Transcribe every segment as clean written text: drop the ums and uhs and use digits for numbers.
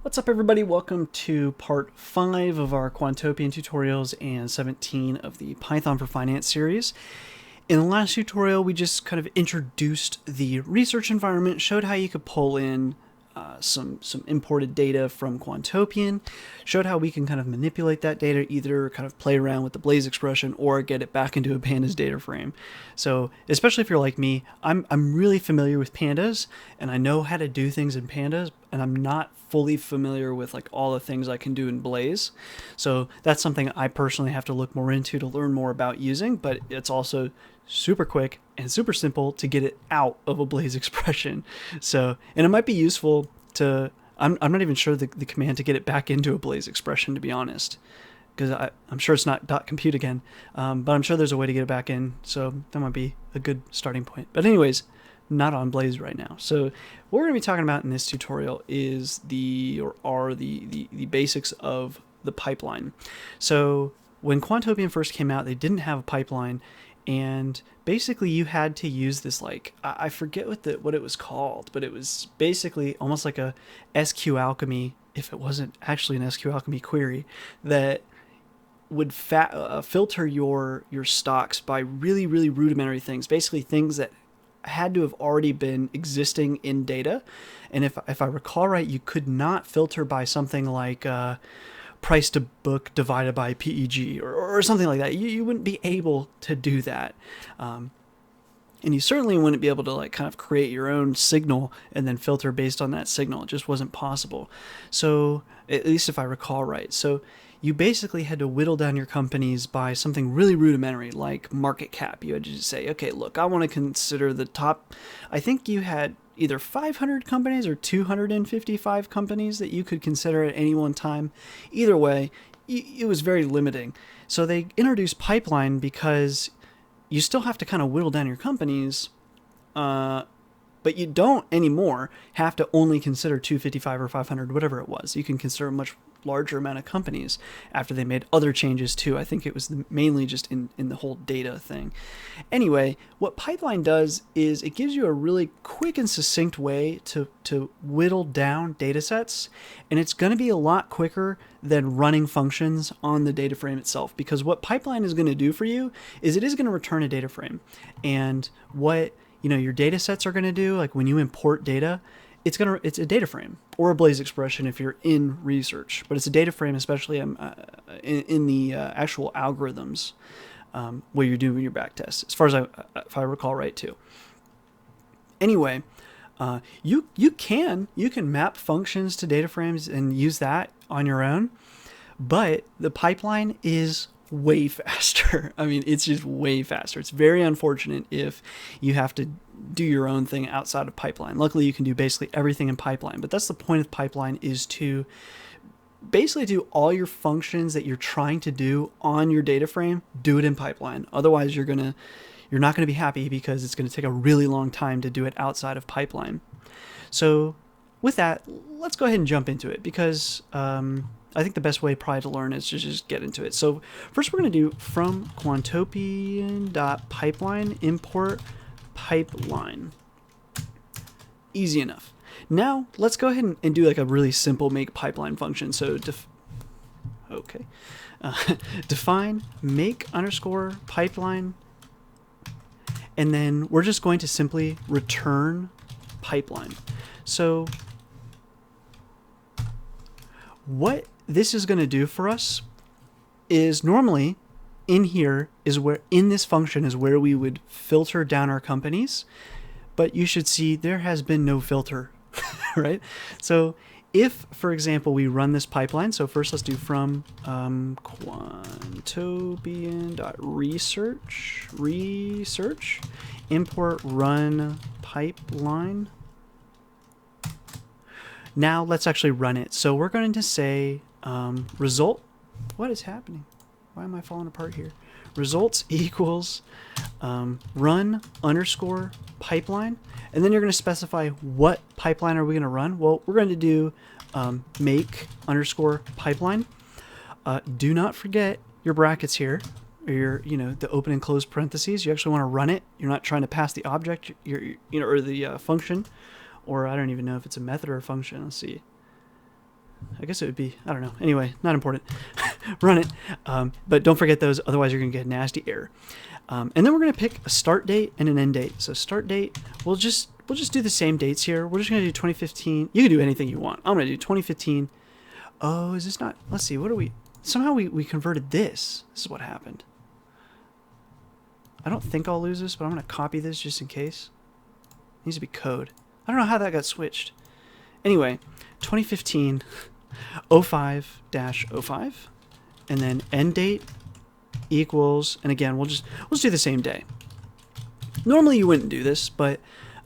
What's up, everybody? Welcome to part 5 of our Quantopian tutorials and 17 of the Python for Finance series. In the last tutorial, we just kind of introduced the research environment, showed how you could pull in some imported data from Quantopian, showed how we can kind of manipulate that data, either kind of play around with the Blaze expression or get it back into a pandas data frame. So especially if you're like me, I'm really familiar with pandas and I know how to do things in pandas, and I'm not fully familiar with like all the things I can do in Blaze. So that's something I personally have to look more into to learn more about using, but it's also super quick and super simple to get it out of a Blaze expression. So, and it might be useful to, I'm not even sure the command to get it back into a Blaze expression, to be honest, because I'm sure it's not .compute again, but I'm sure there's a way to get it back in, so that might be a good starting point. But anyways, not on Blaze right now. So what we're going to be talking about in this tutorial is the basics of the pipeline. So when Quantopian first came out, they didn't have a pipeline, and basically you had to use this, like, I forget what it was called, but it was basically almost like a SQAlchemy, if it wasn't actually an SQAlchemy query, that would filter your stocks by really rudimentary things, basically things that had to have already been existing in data. And if I recall right, you could not filter by something like price to book divided by PEG or something like that. You wouldn't be able to do that. And you certainly wouldn't be able to like kind of create your own signal and then filter based on that signal. It just wasn't possible. So at least if I recall right. So you basically had to whittle down your companies by something really rudimentary, like market cap. You had to just say, okay, look, I want to consider the top. I think you had either 500 companies or 255 companies that you could consider at any one time. Either way, it was very limiting. So they introduced pipeline because you still have to kind of whittle down your companies, but you don't anymore have to only consider 255 or 500, whatever it was. You can consider a much larger amount of companies after they made other changes too. I think it was mainly just in the whole data thing. Anyway, what pipeline does is it gives you a really quick and succinct way to whittle down data sets, and it's going to be a lot quicker than running functions on the data frame itself, because what pipeline is going to do for you is it is going to return a data frame. And what your data sets are going to do, like when you import data, it's a data frame or a Blaze expression if you're in research, but it's a data frame, especially in the actual algorithms where you're doing your back tests, as far as if I recall right too. Anyway, you can map functions to data frames and use that on your own, but the pipeline is way faster. I mean, it's just way faster. It's very unfortunate if you have to do your own thing outside of pipeline. Luckily, you can do basically everything in pipeline, but that's the point of pipeline, is to basically do all your functions that you're trying to do on your data frame, do it in pipeline. Otherwise, you're not gonna be happy, because it's gonna take a really long time to do it outside of pipeline. So with that, let's go ahead and jump into it, because I think the best way probably to learn is to just get into it. So first we're going to do from quantopian.pipeline import pipeline. Easy enough. Now let's go ahead and do like a really simple make pipeline function. So define make underscore pipeline, and then we're just going to simply return pipeline. So what this is going to do for us is, normally in here is where, in this function is where we would filter down our companies, but you should see there has been no filter, right? So if, for example, we run this pipeline, so first let's do from quantopian.research import run pipeline. Now let's actually run it. So we're going to say result. What is happening? Why am I falling apart here? Results equals run underscore pipeline. And then you're going to specify what pipeline are we going to run. Well, we're going to do make underscore pipeline. Do not forget your brackets here, or your, the open and close parentheses. You actually want to run it. You're not trying to pass the object, or the function. Or I don't even know if it's a method or a function. Let's see. I guess it would be, I don't know. Anyway, not important. Run it. But don't forget those, otherwise you're going to get a nasty error. And then we're going to pick a start date and an end date. So start date, we'll just do the same dates here. We're just going to do 2015. You can do anything you want. I'm going to do 2015. Oh, is this not, let's see, what are we, somehow we converted this. This is what happened. I don't think I'll lose this, but I'm going to copy this just in case. It needs to be code. I don't know how that got switched. Anyway, 2015 05-05, and then end date equals, and again, let's do the same day. Normally you wouldn't do this, but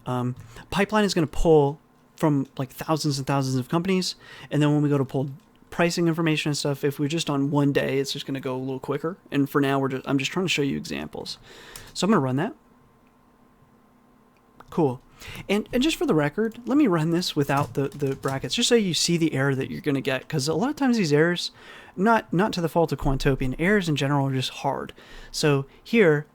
Pipeline is going to pull from like thousands and thousands of companies, and then when we go to pull pricing information and stuff, if we're just on one day, it's just going to go a little quicker. And for now, I'm just trying to show you examples. So I'm going to run that. Cool. And just for the record, let me run this without the brackets, just so you see the error that you're going to get. Because a lot of times these errors, not to the fault of Quantopian, errors in general are just hard. So here,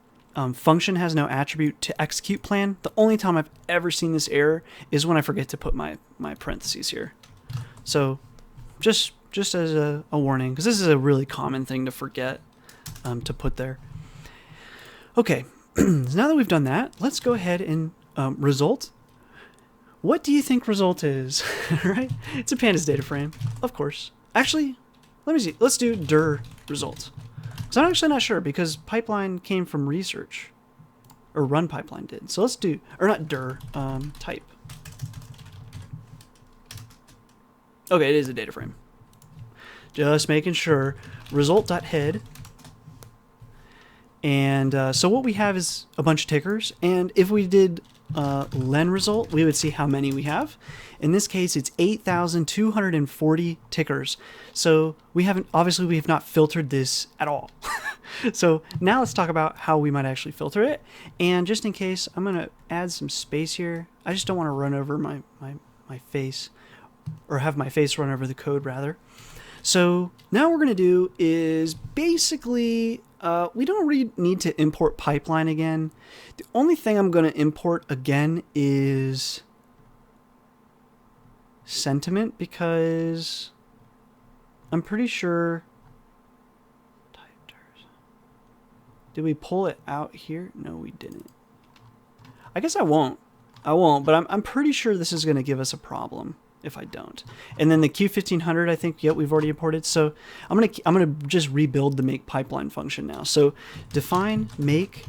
function has no attribute to execute plan. The only time I've ever seen this error is when I forget to put my parentheses here. So just as a warning, because this is a really common thing to forget to put there. Okay, so now that we've done that, let's go ahead and result. What do you think result is? Right? It's a pandas data frame, of course. Actually, let me see. Let's do dir result. So I'm actually not sure because pipeline came from research, or run pipeline did. So let's do, or not dir, type. Okay, it is a data frame. Just making sure. Result.head. And so what we have is a bunch of tickers. And if we did len result, we would see how many we have. In this case, it's 8,240 tickers. So we have not filtered this at all. So now let's talk about how we might actually filter it. And just in case, I'm going to add some space here. I just don't want to run over my face, or have my face run over the code rather. So now what we're going to do is basically, we don't really need to import pipeline again. The only thing I'm going to import again is sentiment, because I'm pretty sure, did we pull it out here? No, we didn't. I guess I won't, but I'm pretty sure this is going to give us a problem if I don't. And then the Q1500, I think, yep, we've already imported. So I'm gonna just rebuild the make pipeline function now. So define make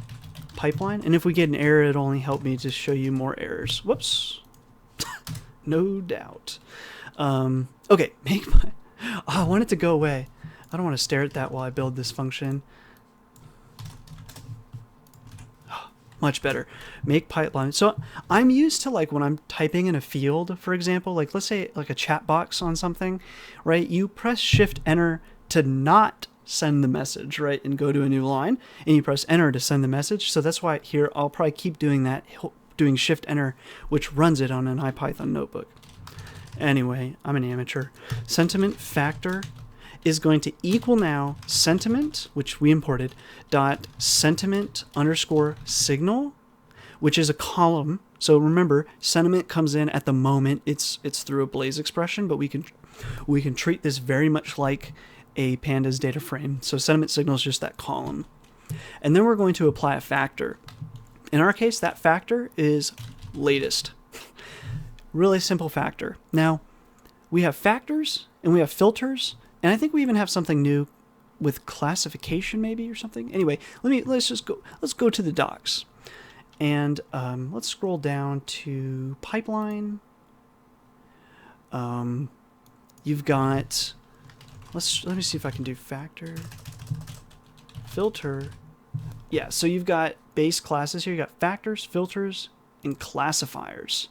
pipeline, and if we get an error, it'll only help me to show you more errors. Whoops. No doubt. Okay, make I want it to go away. I don't want to stare at that while I build this function. Much better. Make pipeline. So I'm used to, like, when I'm typing in a field, for example, like let's say like a chat box on something, right? You press shift enter to not send the message, right? And go to a new line, and you press enter to send the message. So that's why here I'll probably keep doing that, doing shift enter, which runs it on an IPython notebook. Anyway, I'm an amateur. Sentiment factor is going to equal now sentiment, which we imported, dot sentiment underscore signal, which is a column. So remember, sentiment comes in at the moment it's through a Blaze expression, but we can treat this very much like a pandas data frame. So sentiment signal is just that column. And then we're going to apply a factor. In our case, that factor is latest. Really simple factor. Now, we have factors and we have filters, and I think we even have something new with classification maybe or something. Anyway, let's go to the docs. And let's scroll down to pipeline. You've got, let me see if I can do factor, filter. Yeah, so you've got base classes here. You got factors, filters, and classifiers.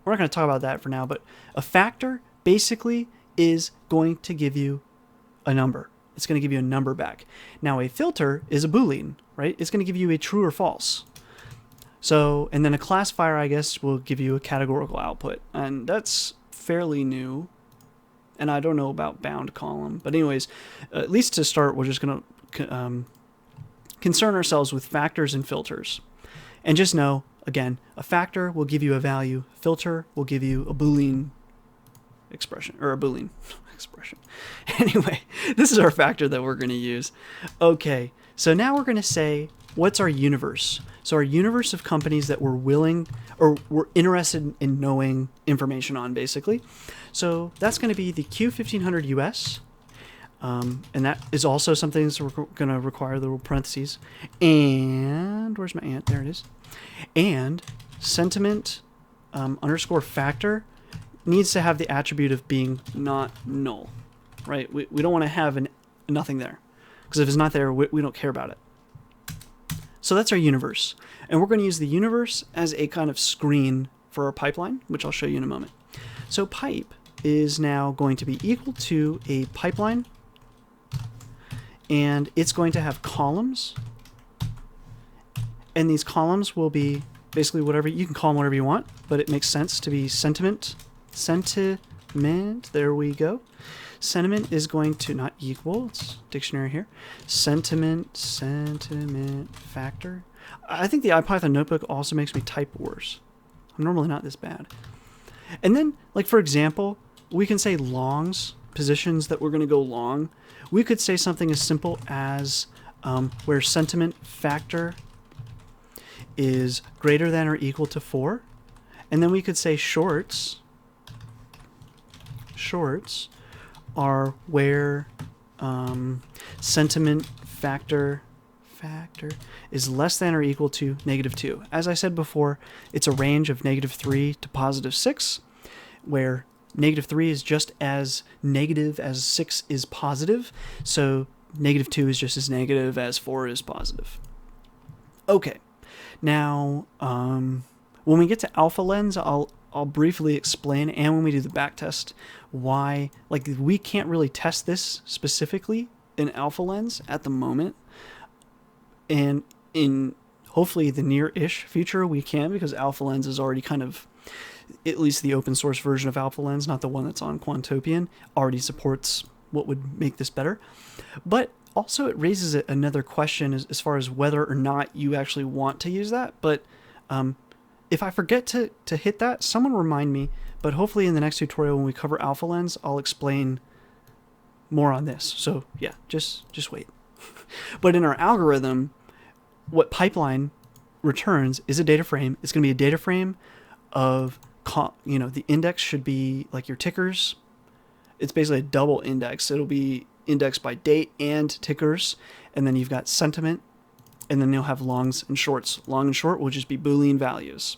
We're not going to talk about that for now, but a factor basically is going to give you a number. It's going to give you a number back. Now a filter is a Boolean, right? It's going to give you a true or false. So, and then a classifier, I guess, will give you a categorical output. And that's fairly new. And I don't know about bound column. But anyways, at least to start, we're just going to concern ourselves with factors and filters. And just know, again, a factor will give you a value. Filter will give you a Boolean expression, or a Boolean expression. Anyway, this is our factor that we're going to use. Okay, so now we're going to say, what's our universe? So our universe of companies that we're willing, or we're interested in knowing information on, basically. So that's going to be the Q1500 US. And that is also something that's going to require the little parentheses. And where's my ant? There it is. And sentiment underscore factor needs to have the attribute of being not null, right? We don't want to have nothing there, because if it's not there, we don't care about it. So that's our universe. And we're going to use the universe as a kind of screen for our pipeline, which I'll show you in a moment. So pipe is now going to be equal to a pipeline, and it's going to have columns. And these columns will be basically whatever, you can call them whatever you want, but it makes sense to be sentiment, there we go. Sentiment is going to not equal, it's dictionary here, sentiment factor. I think the IPython notebook also makes me type worse. I'm normally not this bad. And then, like for example, we can say longs, positions that we're going to go long. We could say something as simple as where sentiment factor is greater than or equal to 4. And then we could say shorts are where sentiment factor is less than or equal to -2. As I said before, it's a range of -3 to +6, where -3 is just as negative as 6 is positive, so -2 is just as negative as 4 is positive. Okay, now when we get to alpha lens, I'll briefly explain, and when we do the backtest, why, like, we can't really test this specifically in alpha lens at the moment, and in hopefully the near-ish future we can, because alpha lens is already kind of, at least the open source version of alpha lens, not the one that's on Quantopian, already supports what would make this better. But also it raises another question as far as whether or not you actually want to use that. But if I forget to hit that, someone remind me. But hopefully in the next tutorial when we cover alpha lens, I'll explain more on this. So yeah, just wait. But in our algorithm, what pipeline returns is a data frame. It's going to be a data frame of, the index should be like your tickers. It's basically a double index. It'll be indexed by date and tickers. And then you've got sentiment. And then you'll have longs and shorts. Long and short will just be Boolean values.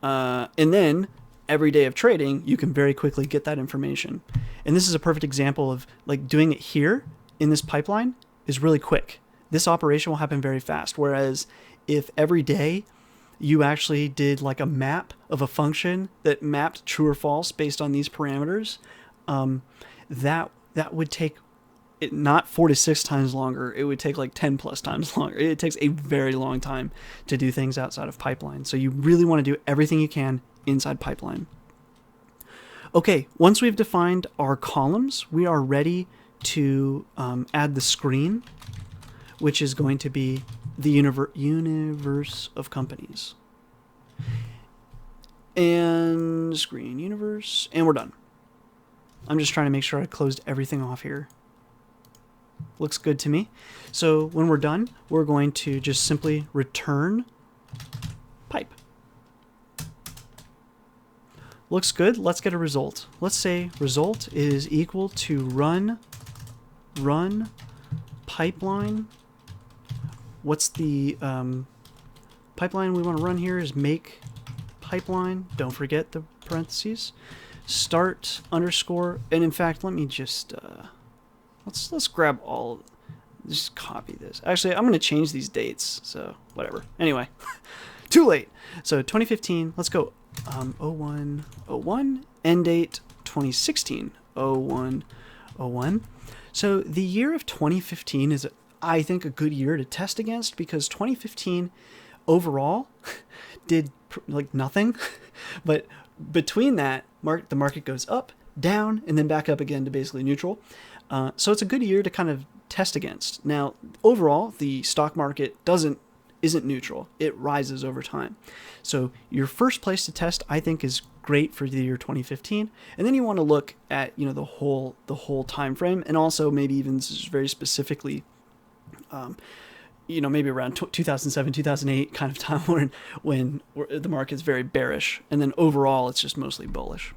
And then every day of trading, you can very quickly get that information. And this is a perfect example of, like, doing it here in this pipeline is really quick. This operation will happen very fast. Whereas if every day you actually did like a map of a function that mapped true or false based on these parameters, that would take it not 4 to 6 times longer. It would take like 10 plus times longer. It takes a very long time to do things outside of pipeline. So you really want to do everything you can inside pipeline. Okay, once we've defined our columns, we are ready to add the screen, which is going to be the universe of companies. And screen universe, and we're done. I'm just trying to make sure I closed everything off here. Looks good to me. So when we're done, we're going to just simply return pipe. Looks good. Let's get a result. Let's say result is equal to run pipeline. What's the pipeline we want to run here is make pipeline. Don't forget the parentheses. Start underscore. And in fact, let me just let's grab all. Just copy this. Actually, I'm going to change these dates. So whatever. Anyway, too late. So 2015. Let's go. 01 end date 2016 01. So the year of 2015 is, I think, a good year to test against, because 2015 overall did like nothing, but between that, the market goes up, down, and then back up again to basically neutral. So it's a good year to kind of test against. Now, overall, the stock market isn't neutral. It rises over time. So your first place to test, I think, is great for the year 2015. And then you want to look at, the whole time frame, and also maybe even very specifically, maybe around 2007, 2008 kind of time when the market's very bearish. And then overall, it's just mostly bullish.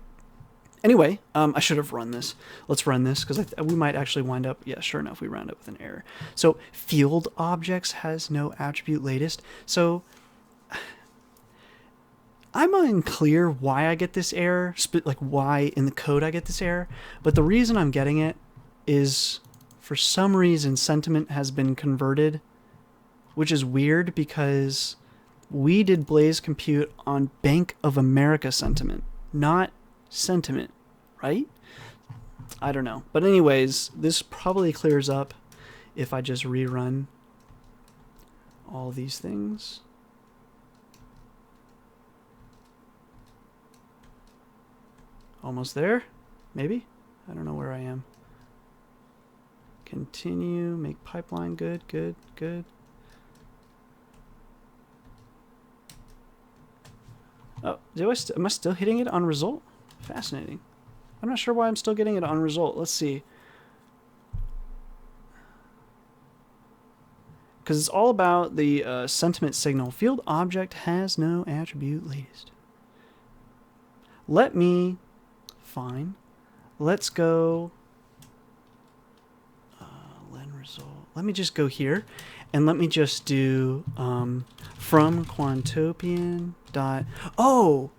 Anyway, I should have run this. Let's run this because we might actually wind up, yeah, sure enough, we round up with an error. So field objects has no attribute latest. So I'm unclear why I get this error, like why in the code I get this error. But the reason I'm getting it is for some reason sentiment has been converted, which is weird because we did Blaze compute on Bank of America sentiment, not sentiment, right? I don't know. But anyways, this probably clears up if I just rerun all these things. Almost there, maybe? I don't know where I am. Continue, make pipeline, good, good, good. Oh, am I still hitting it on result? Fascinating. I'm not sure why I'm still getting it on result. Let's see. Because it's all about the sentiment signal. Field object has no attribute latest. Fine. Let's go. Len result. Let me just go here, and let me just do from Quantopian dot. Oh.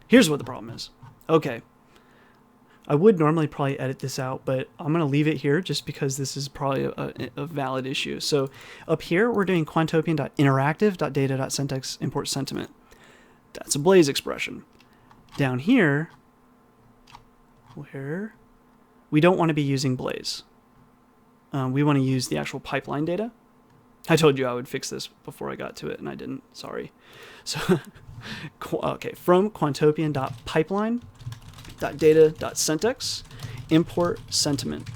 Here's what the problem is. Okay. I would normally probably edit this out, but I'm going to leave it here just because this is probably a valid issue. So up here, we're doing quantopian.interactive.data.syntax import sentiment. That's a Blaze expression. Down here, where we don't want to be using Blaze. We want to use the actual pipeline data. I told you I would fix this before I got to it, and I didn't. Sorry. So, okay, from quantopian.pipeline.data.syntax import sentiment.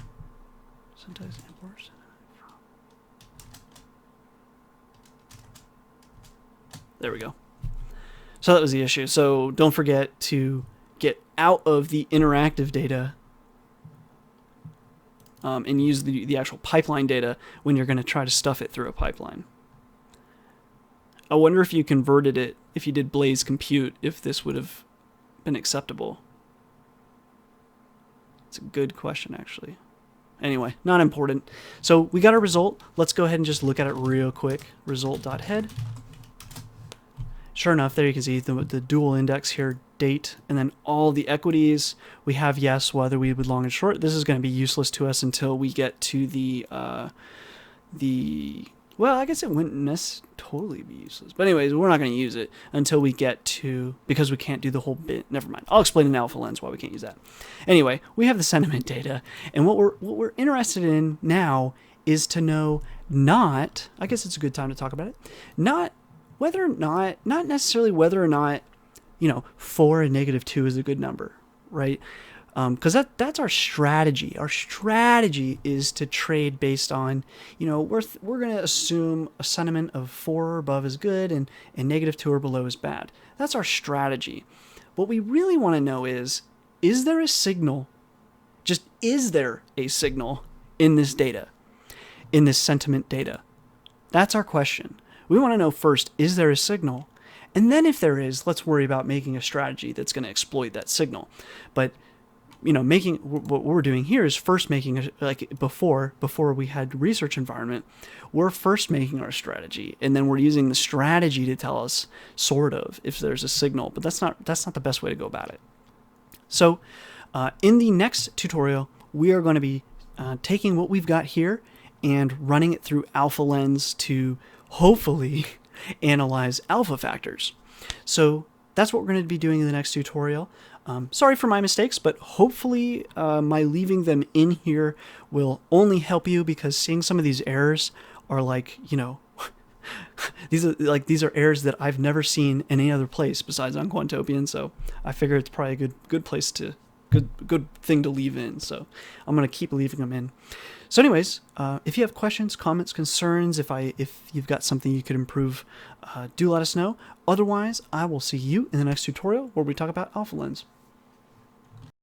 Syntax import sentiment. There we go. So that was the issue. So don't forget to get out of the interactive data and use the actual pipeline data when you're going to try to stuff it through a pipeline. I wonder if you converted it, if you did Blaze compute, if this would have been acceptable. It's a good question, actually. Anyway, not important. So we got a result. Let's go ahead and just look at it real quick. Result.head. Sure enough, there you can see the dual index here, date, and then all the equities. We have yes, whether we would long and short. This is going to be useless to us until we get to well, I guess it wouldn't totally be useless. But anyways, we're not going to use it until we get to, because we can't do the whole bit. Never mind. I'll explain in Alpha Lens why we can't use that. Anyway, we have the sentiment data, and what we're interested in now is to know not, I guess it's a good time to talk about it, not necessarily whether or not, 4 and -2 is a good number, right? Because that's our strategy. Our strategy is to trade based on, we're going to assume a sentiment of 4 or above is good and -2 or below is bad. That's our strategy. What we really want to know is there a signal? Just is there a signal in this data, in this sentiment data? That's our question. We want to know first, is there a signal? And then if there is, let's worry about making a strategy that's going to exploit that signal. But, what we're doing here is first making, before we had research environment, we're first making our strategy. And then we're using the strategy to tell us, sort of, if there's a signal. But that's not the best way to go about it. So in the next tutorial, we are going to be taking what we've got here and running it through Alpha Lens to hopefully analyze alpha factors. So that's what we're going to be doing in the next tutorial. Sorry for my mistakes, but hopefully my leaving them in here will only help you, because seeing some of these errors are these are errors that I've never seen in any other place besides on Quantopian. So I figure it's probably a good place to good thing to leave in. So I'm going to keep leaving them in. So anyways, if you have questions, comments, concerns, if you've got something you could improve, do let us know. Otherwise, I will see you in the next tutorial where we talk about alpha lens.